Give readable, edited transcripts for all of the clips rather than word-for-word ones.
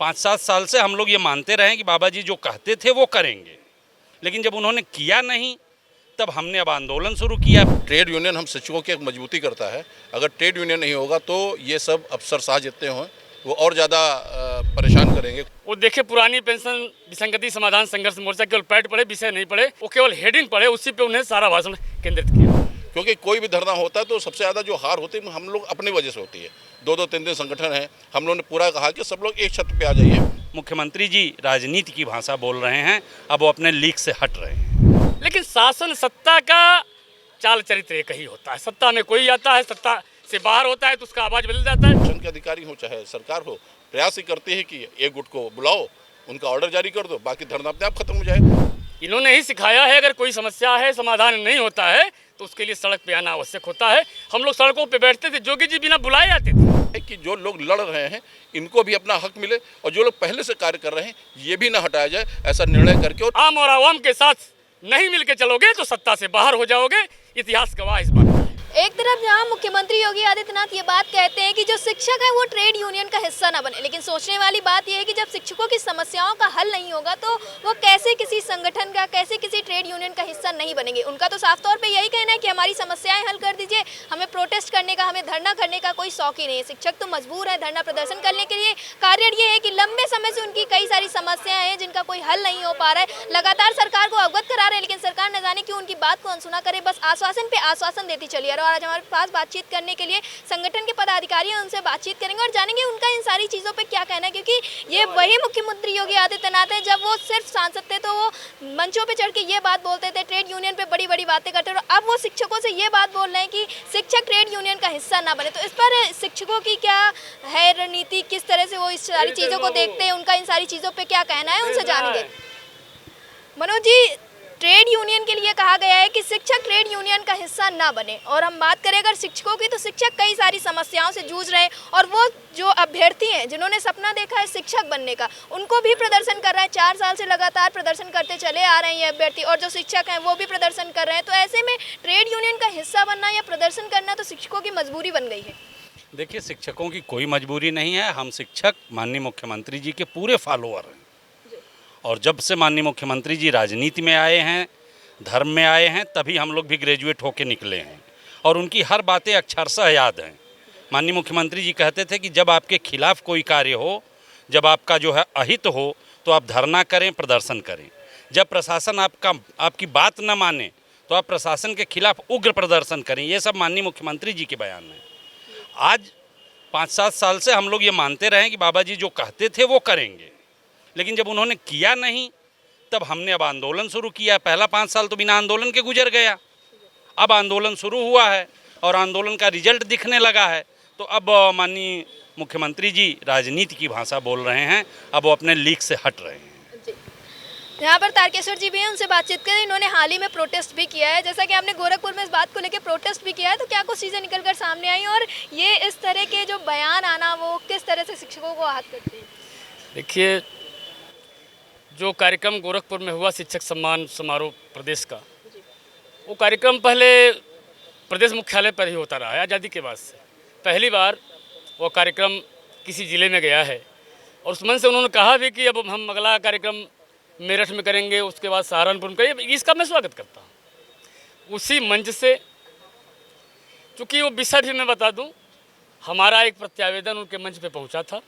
5-7 साल से हम लोग ये मानते रहे कि बाबा जी जो कहते थे वो करेंगे, लेकिन जब उन्होंने किया नहीं तब हमने अब आंदोलन शुरू किया। ट्रेड यूनियन हम शिक्षकों की एक मजबूती करता है। अगर ट्रेड यूनियन नहीं होगा तो ये सब अफसरशाह जितने हों वो और ज़्यादा परेशान करेंगे। वो देखे पुरानी पेंशन विसंगति समाधान संघर्ष मोर्चा केवल पैड पढ़े, विषय नहीं पढ़े, वो केवल हेडिंग पढ़े, उसी पे उन्हें सारा भाषण केंद्रित किया। क्योंकि कोई भी धरना होता है तो सबसे ज़्यादा जो हार होती है हम लोग अपनी वजह से होती है। 2-2 3-3 संगठन हैं, हम लोगों ने पूरा कहा कि सब लोग एक छत पे आ जाइए। मुख्यमंत्री जी राजनीति की भाषा बोल रहे हैं, अब वो अपने लीक से हट रहे हैं। लेकिन शासन सत्ता का चाल चरित्र एक ही होता है। सत्ता में कोई आता है, सत्ता से बाहर होता है तो उसका आवाज बदल जाता है। शासन के अधिकारी हो चाहे सरकार हो, प्रयास ही करती है कि एक गुट को बुलाओ, उनका ऑर्डर जारी कर दो, बाकी धरना अपने आप खत्म हो जाए। इन्होंने ही सिखाया है अगर कोई समस्या है, समाधान नहीं होता है तो उसके लिए सड़क पे आना आवश्यक होता है। हम लोग सड़कों पे बैठते थे, जोगी जी बिना बुलाए आते थे। कि जो लोग लड़ रहे हैं इनको भी अपना हक मिले और जो लोग पहले से कार्य कर रहे हैं ये भी ना हटाया जाए, ऐसा निर्णय करके। और आम और आवाम के साथ नहीं मिलके चलोगे तो सत्ता से बाहर हो जाओगे। इतिहास गवाह इस बात का है। एक तरफ जहां मुख्यमंत्री योगी आदित्यनाथ ये बात कहते हैं कि जो शिक्षक है वो ट्रेड यूनियन का हिस्सा ना बने, लेकिन सोचने वाली बात यह है कि जब शिक्षकों की समस्याओं का हल नहीं होगा तो वो कैसे किसी संगठन का, कैसे किसी ट्रेड यूनियन का हिस्सा नहीं बनेंगे। उनका तो साफ तौर पे यही कहना है कि हमारी समस्याएं हल कर दीजिए, हमें प्रोटेस्ट करने का, हमें धरना करने का कोई शौक ही नहीं है। शिक्षक तो मजबूर है धरना प्रदर्शन करने के लिए। कारण ये है कि लंबे समय से उनकी कई सारी समस्याएं हैं जिनका कोई हल नहीं हो पा रहा है। लगातार सरकार को अवगत करा रहे हैं, लेकिन सरकार न जाने क्यों उनकी बात को अनसुना करे, बस आश्वासन पे आश्वासन देती चली। और आज हमारे पास बातचीत करने के लिए संगठन के पदाधिकारी हैं, उनसे बातचीत करेंगे और जानेंगे उनका इन सारी चीज़ों पे क्या कहना है। क्योंकि ये वही मुख्यमंत्री योगी आदित्यनाथ हैं, जब वो सिर्फ सांसद थे तो वो मंचों पे चढ़ के ये बात बोलते थे, ट्रेड यूनियन पे बड़ी बड़ी बातें करते थे। और अब वो शिक्षकों से ये बात बोल रहे हैं कि शिक्षक ट्रेड यूनियन का हिस्सा ना बने। तो इस पर शिक्षकों की क्या है रणनीति, किस तरह से वो इस सारी चीज़ों को देखते हैं, उनका इन सारी चीज़ों पर क्या कहना है, उनसे जानेंगे। मनोज जी, ट्रेड यूनियन के लिए कहा गया है कि शिक्षक ट्रेड यूनियन का हिस्सा ना बने, और हम बात करें अगर शिक्षकों की तो शिक्षक कई सारी समस्याओं से जूझ रहे हैं और वो जो अभ्यर्थी हैं जिन्होंने सपना देखा है शिक्षक बनने का, उनको भी प्रदर्शन कर रहे हैं। 4 साल से लगातार प्रदर्शन करते चले आ रहे हैं ये अभ्यर्थी, और जो शिक्षक हैं वो भी प्रदर्शन कर रहे हैं। तो ऐसे में ट्रेड यूनियन का हिस्सा बनना या प्रदर्शन करना तो शिक्षकों की मजबूरी बन गई है। देखिए, शिक्षकों की कोई मजबूरी नहीं है। हम शिक्षक माननीय मुख्यमंत्री जी के पूरे फॉलोअर हैं, और जब से माननीय मुख्यमंत्री जी राजनीति में आए हैं, धर्म में आए हैं, तभी हम लोग भी ग्रेजुएट होकर निकले हैं और उनकी हर बातें अक्षरशः याद हैं। माननीय मुख्यमंत्री जी कहते थे कि जब आपके खिलाफ कोई कार्य हो, जब आपका जो है अहित हो तो आप धरना करें, प्रदर्शन करें। जब प्रशासन आपकी बात न माने तो आप प्रशासन के खिलाफ उग्र प्रदर्शन करें। ये सब माननीय मुख्यमंत्री जी के बयान हैं। आज 5-7 साल से हम लोग ये मानते रहे कि बाबा जी जो कहते थे वो करेंगे, लेकिन जब उन्होंने किया नहीं तब हमने अब आंदोलन शुरू किया। पहला 5 साल तो बिना आंदोलन के गुजर गया, अब आंदोलन शुरू हुआ है और आंदोलन का रिजल्ट दिखने लगा है। तो अब माननीय मुख्यमंत्री जी राजनीति की भाषा बोल रहे हैं, अब वो अपने लीक से हट रहे हैं। यहाँ पर तारकेश्वर जी भी हैं, उनसे बातचीत करें। इन्होंने हाल ही में प्रोटेस्ट भी किया है, जैसा कि आपने गोरखपुर में इस बात को लेकर प्रोटेस्ट भी किया है, तो क्या कुछ चीज़ें निकल कर सामने आई और ये इस तरह के जो बयान आना वो किस तरह से शिक्षकों को आहत करते हैं? देखिए, जो कार्यक्रम गोरखपुर में हुआ शिक्षक सम्मान समारोह प्रदेश का, वो कार्यक्रम पहले प्रदेश मुख्यालय पर ही होता रहा है। आज़ादी के बाद से पहली बार वो कार्यक्रम किसी ज़िले में गया है, और उस मन से उन्होंने कहा भी कि अब हम अगला कार्यक्रम मेरठ में करेंगे, उसके बाद सहारनपुर में करेंगे। इसका मैं स्वागत करता हूँ। उसी मंच से, चूँकि वो विषय भी मैं बता दूँ, हमारा एक प्रत्यावेदन उनके मंच पे पहुँचा था।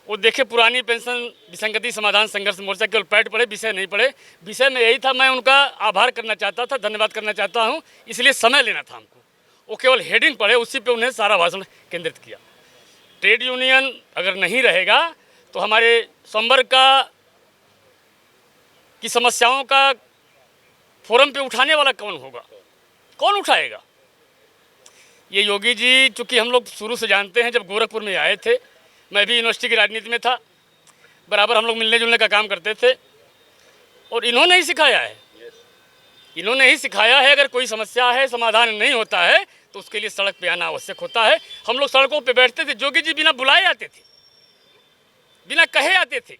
वो देखे पुरानी पेंशन विसंगति समाधान संघर्ष मोर्चा केवल पैड पढ़े, विषय नहीं पढ़े। विषय में यही था, मैं उनका आभार करना चाहता था, धन्यवाद करना चाहता हूँ, इसलिए समय लेना था हमको। वो केवल हेडिंग पढ़े, उसी पे उन्हें सारा भाषण केंद्रित किया। ट्रेड यूनियन अगर नहीं रहेगा तो हमारे संवर्ग की समस्याओं का फोरम पे उठाने वाला कौन होगा, कौन उठाएगा? ये योगी जी, चूँकि हम लोग शुरू से जानते हैं, जब गोरखपुर में आए थे, मैं भी यूनिवर्सिटी की राजनीति में था, बराबर हम लोग मिलने जुलने का काम करते थे, और इन्होंने ही सिखाया है, इन्होंने ही सिखाया है अगर कोई समस्या है, समाधान नहीं होता है तो उसके लिए सड़क पे आना आवश्यक होता है। हम लोग सड़कों पे बैठते थे, जोगी जी बिना बुलाए आते थे, बिना कहे आते थे।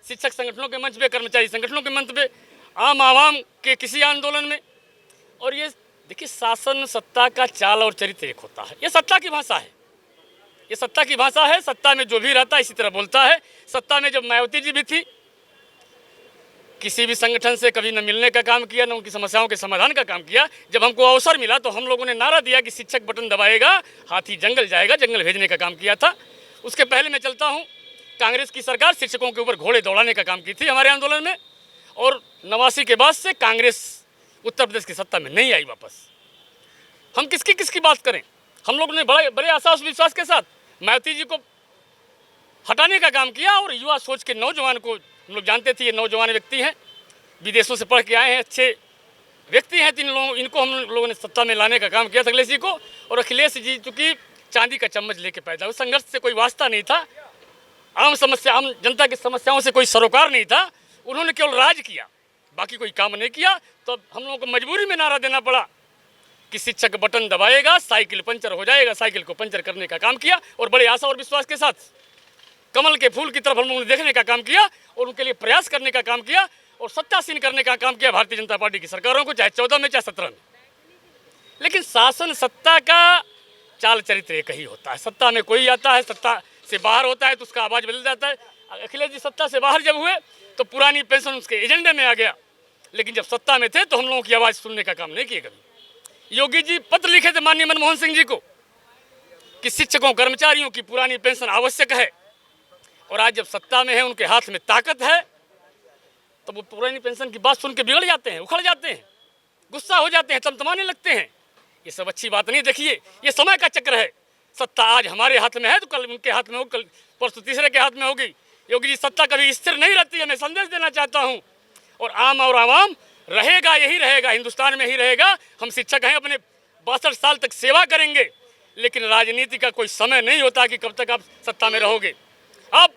शिक्षक संगठनों के मंच पे, कर्मचारी संगठनों के मंच पे, आम आवाम के किसी आंदोलन में। और ये देखिए, शासन सत्ता का चाल और चरित्र एक होता है, ये सत्ता की भाषा है, ये सत्ता की भाषा है। सत्ता में जो भी रहता है इसी तरह बोलता है। सत्ता में जब मायावती जी भी थी, किसी भी संगठन से कभी न मिलने का काम किया, न उनकी समस्याओं के समाधान का काम किया। जब हमको अवसर मिला तो हम लोगों ने नारा दिया कि शिक्षक बटन दबाएगा हाथी जंगल जाएगा, जंगल भेजने का काम किया था। उसके पहले मैं चलता हूँ, कांग्रेस की सरकार शिक्षकों के ऊपर घोड़े दौड़ाने का काम की थी हमारे आंदोलन में, और 89 के बाद से कांग्रेस उत्तर प्रदेश की सत्ता में नहीं आई वापस। हम किसकी बात करें? हम लोगों ने बड़े आशा विश्वास के साथ मायावती जी को हटाने का काम किया, और युवा सोच के नौजवान को, हम लोग जानते थे ये नौजवान व्यक्ति हैं, विदेशों से पढ़ के आए हैं, अच्छे व्यक्ति हैं, इनको हम लोगों ने सत्ता में लाने का काम किया था अखिलेश जी को। और अखिलेश जी चूँकि चांदी का चम्मच लेके पैदा हुए, संघर्ष से कोई वास्ता नहीं था, आम जनता की समस्याओं से कोई सरोकार नहीं था। उन्होंने केवल राज किया, बाकी कोई काम नहीं किया। तो हम लोगों को मजबूरी में नारा देना पड़ा कि शिक्षक बटन दबाएगा साइकिल पंचर हो जाएगा। साइकिल को पंचर करने का काम किया, और बड़े आशा और विश्वास के साथ कमल के फूल की तरफ हम लोगों ने देखने का काम किया, और उनके लिए प्रयास करने का काम किया, और सत्तासीन करने का काम किया भारतीय जनता पार्टी की सरकारों को, चाहे 14 में चाहे 17 में। लेकिन शासन सत्ता का चाल चरित्र एक ही होता है। सत्ता में कोई आता है, सत्ता से बाहर होता है तो उसका आवाज़ बदल जाता है। अखिलेश जी सत्ता से बाहर जब हुए तो पुरानी पेंशन उसके एजेंडे में आ गया, लेकिन जब सत्ता में थे तो हम लोगों की आवाज़ सुनने का काम नहीं किए कभी। योगी जी पत्र लिखे थे माननीय मनमोहन सिंह जी को कि शिक्षकों कर्मचारियों की पुरानी पेंशन आवश्यक है, और आज जब सत्ता में है, उनके हाथ में ताकत है, तो वो पुरानी पेंशन की बात सुन के बिगड़ जाते हैं, उखड़ जाते हैं, गुस्सा हो जाते हैं, तमतमाने लगते हैं। ये सब अच्छी बात नहीं। देखिए, ये समय का चक्र है। सत्ता आज हमारे हाथ में है तो कल उनके हाथ में होगी, कल परसों तीसरे के हाथ में होगी। योगी जी, सत्ता कभी स्थिर नहीं रहती है, मैं संदेश देना चाहता हूँ। और आम और आवाम रहेगा, यही रहेगा, हिंदुस्तान में ही रहेगा। हम शिक्षक हैं, अपने 62 साल तक सेवा करेंगे, लेकिन राजनीति का कोई समय नहीं होता कि कब तक आप सत्ता में रहोगे। आप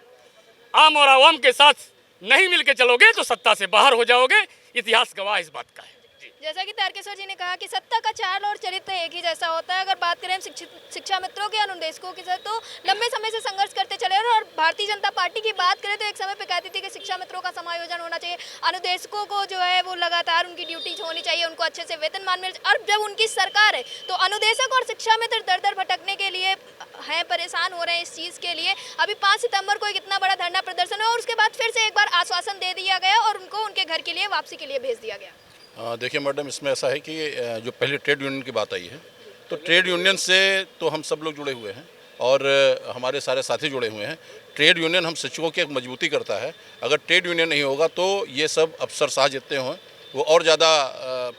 आम और आवाम के साथ नहीं मिलके चलोगे तो सत्ता से बाहर हो जाओगे। इतिहास गवाह इस बात का है। जैसा कि तारकेश्वर जी ने कहा कि सत्ता का चाल और चरित्र एक ही जैसा होता है। अगर बात करें शिक्षा मित्रों के, अनुदेशकों की, तो लंबे समय से संघर्ष करते चले, और भारतीय जनता पार्टी की बात करें तो एक समय पे कहती थी कि शिक्षा मित्रों का समायोजन होना चाहिए, अनुदेशकों को जो है वो लगातार उनकी ड्यूटी होनी चाहिए, उनको अच्छे से वेतनमान मिल। और जब उनकी सरकार है तो अनुदेशक और शिक्षा मित्र दर दर भटकने के लिए हैं, परेशान हो रहे हैं इस चीज़ के लिए। अभी 5 सितंबर को एक इतना बड़ा धरना प्रदर्शन हुआ, और उसके बाद फिर से एक बार आश्वासन दे दिया गया और उनको उनके घर के लिए वापसी के लिए भेज दिया गया। देखिए मैडम, इसमें ऐसा है कि जो पहले ट्रेड यूनियन की बात आई है, तो ट्रेड यूनियन से तो हम सब लोग जुड़े हुए हैं, और हमारे सारे साथी जुड़े हुए हैं। ट्रेड यूनियन हम शिक्षकों की एक मजबूती करता है। अगर ट्रेड यूनियन नहीं होगा तो ये सब अफसरशाह जितने हों वो और ज़्यादा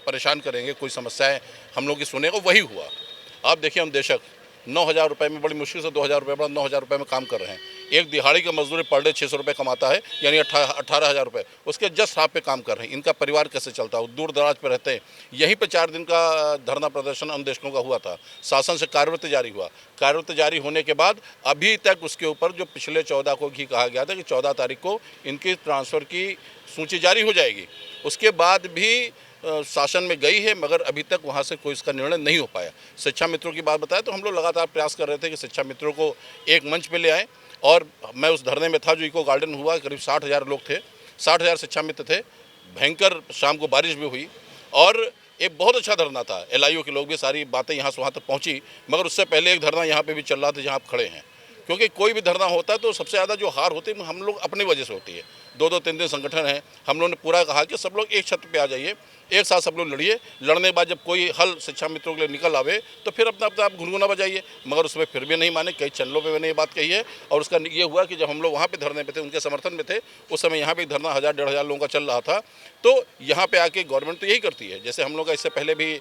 परेशान करेंगे, कोई समस्याएं हम लोग की सुनेगा। वही हुआ। आप देखिए, हम देशक 9,000 रुपये में, बड़ी मुश्किल से 2,000 रुपये, 9,000 रुपये में काम कर रहे हैं। एक दिहाड़ी का मजदूर पर डे 600 रुपये कमाता है, यानी 18,000 रुपये, उसके जस्ट हाफ पे काम कर रहे हैं। इनका परिवार कैसे चलता है? दूर दराज पे रहते हैं। यहीं पे 4 दिन का धरना प्रदर्शन अनुदेशकों का हुआ था। शासन से कार्यवृत्ति जारी हुआ। कार्यवृत्ति जारी होने के बाद अभी तक उसके ऊपर जो पिछले 14 को ही कहा गया था कि 14 तारीख को इनकी ट्रांसफ़र की सूची जारी हो जाएगी, उसके बाद भी शासन में गई है, मगर अभी तक वहाँ से कोई इसका निर्णय नहीं हो पाया। शिक्षा मित्रों की बात बताएं तो हम लोग लगातार प्रयास कर रहे थे कि शिक्षा मित्रों को एक मंच पे ले आएँ, और मैं उस धरने में था जो इको गार्डन हुआ। करीब 60,000 लोग थे, 60,000 शिक्षा मित्र थे। भयंकर शाम को बारिश भी हुई, और एक बहुत अच्छा धरना था। LIU के लोग भी, सारी बातें यहाँ से वहाँ तक पहुँची। मगर उससे पहले एक धरना यहाँ पे भी चल रहा था जहाँ आप खड़े हैं, क्योंकि कोई भी धरना होता है तो सबसे ज़्यादा जो हार होती है हम लोग अपनी वजह से होती है। 2-2, 3-3 संगठन हैं, हम लोगों ने पूरा कहा कि सब लोग एक छत पे आ जाइए, एक साथ सब लोग लड़िए। लड़ने के बाद जब कोई हल शिक्षा मित्रों के लिए निकल आवे तो फिर अपना आप गुनगुना बजाइए। मगर उसमें फिर भी नहीं माने। कई चैनलों पे मैंने ये बात कही है, और उसका ये हुआ कि जब हम लोग वहाँ पे धरने पे थे, उनके समर्थन में थे, उस समय यहाँ पे धरना 1,000-1,500 लोगों का चल रहा था। तो यहाँ पे आके गवर्नमेंट तो यही करती है। जैसे हम लोग का इससे पहले भी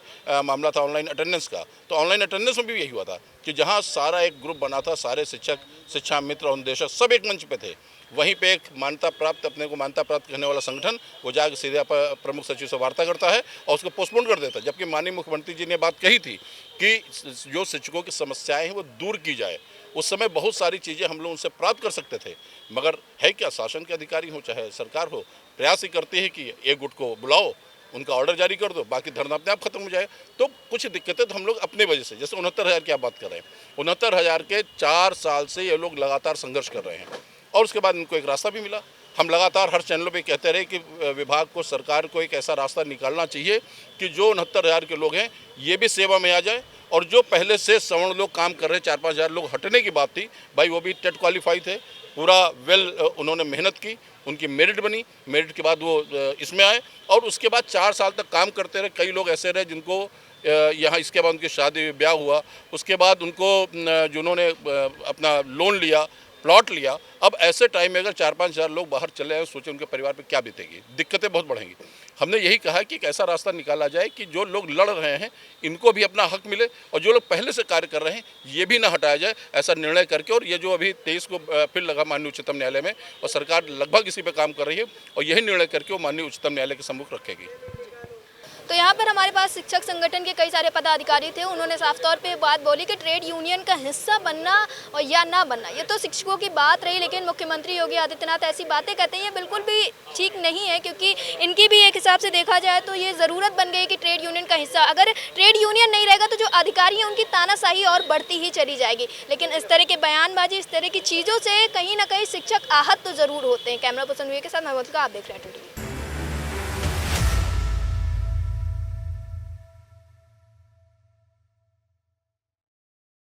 मामला था ऑनलाइन अटेंडेंस का, तो ऑनलाइन अटेंडेंस में भी यही हुआ था कि जहाँ सारा एक ग्रुप बना था, सारे शिक्षक, शिक्षा मित्र और अनुदेशक सब एक मंच पे थे। वहीं पे एक मान्यता प्राप्त, अपने को मान्यता प्राप्त करने वाला संगठन वो जाकर सीधे प्रमुख सचिव से वार्ता करता है और उसको पोस्टपोन कर देता है। जबकि माननीय मुख्यमंत्री जी ने बात कही थी कि जो शिक्षकों की समस्याएं हैं वो दूर की जाए। उस समय बहुत सारी चीज़ें हम लोग उनसे प्राप्त कर सकते थे, मगर है क्या, शासन के अधिकारी हो चाहे सरकार हो, प्रयास ही करती है कि एक गुट को बुलाओ, उनका ऑर्डर जारी कर दो, बाकी धरना अपने आप खत्म हो जाए। तो कुछ दिक्कतें तो हम लोग अपने वजह से, जैसे 69,000 की आप बात कर रहे हैं, 69,000 के 4 साल से ये लोग लगातार संघर्ष कर रहे हैं, और उसके बाद इनको एक रास्ता भी मिला। हम लगातार हर चैनलों पे कहते रहे कि विभाग को, सरकार को एक ऐसा रास्ता निकालना चाहिए कि जो 69,000 के लोग हैं ये भी सेवा में आ जाए और जो पहले से सवर्ण लोग काम कर रहे 4-5 हज़ार लोग हटने की बात थी भाई, वो भी टेट क्वालिफाई थे, पूरा उन्होंने मेहनत की, उनकी मेरिट बनी, मेरिट के बाद वो इसमें आए और उसके बाद 4 साल तक काम करते रहे। कई लोग ऐसे रहे जिनको यहाँ इसके बाद उनकी शादी ब्याह हुआ, उसके बाद उनको जिन्होंने अपना लोन लिया, प्लॉट लिया। अब ऐसे टाइम में अगर 4-5 हज़ार लोग बाहर चले आए, सोचें उनके परिवार पे क्या बीतेगी, दिक्कतें बहुत बढ़ेंगी। हमने यही कहा कि एक ऐसा रास्ता निकाला जाए कि जो लोग लड़ रहे हैं इनको भी अपना हक मिले और जो लोग पहले से कार्य कर रहे हैं ये भी ना हटाया जाए, ऐसा निर्णय करके। और ये जो अभी 23 को फिर लगा माननीय उच्चतम न्यायालय में और सरकार लगभग इसी पे काम कर रही है और यही निर्णय करके वो माननीय उच्चतम न्यायालय के सम्मुख रखेगी। तो यहाँ पर हमारे पास शिक्षक संगठन के कई सारे पदाधिकारी थे, उन्होंने साफ तौर पे बात बोली कि ट्रेड यूनियन का हिस्सा बनना और या ना बनना ये तो शिक्षकों की बात रही, लेकिन मुख्यमंत्री योगी आदित्यनाथ ऐसी बातें कहते हैं ये बिल्कुल भी ठीक नहीं है, क्योंकि इनकी भी एक हिसाब से देखा जाए तो ये ज़रूरत बन गई कि ट्रेड यूनियन का हिस्सा, अगर ट्रेड यूनियन नहीं रहेगा तो जो अधिकारी हैं उनकी तानाशाही और बढ़ती ही चली जाएगी। लेकिन इस तरह के बयानबाजी, इस तरह की चीज़ों से कहीं ना कहीं शिक्षक आहत तो ज़रूर होते हैं। कैमरा पर्सन के साथ मैं आप देख रहे हैं।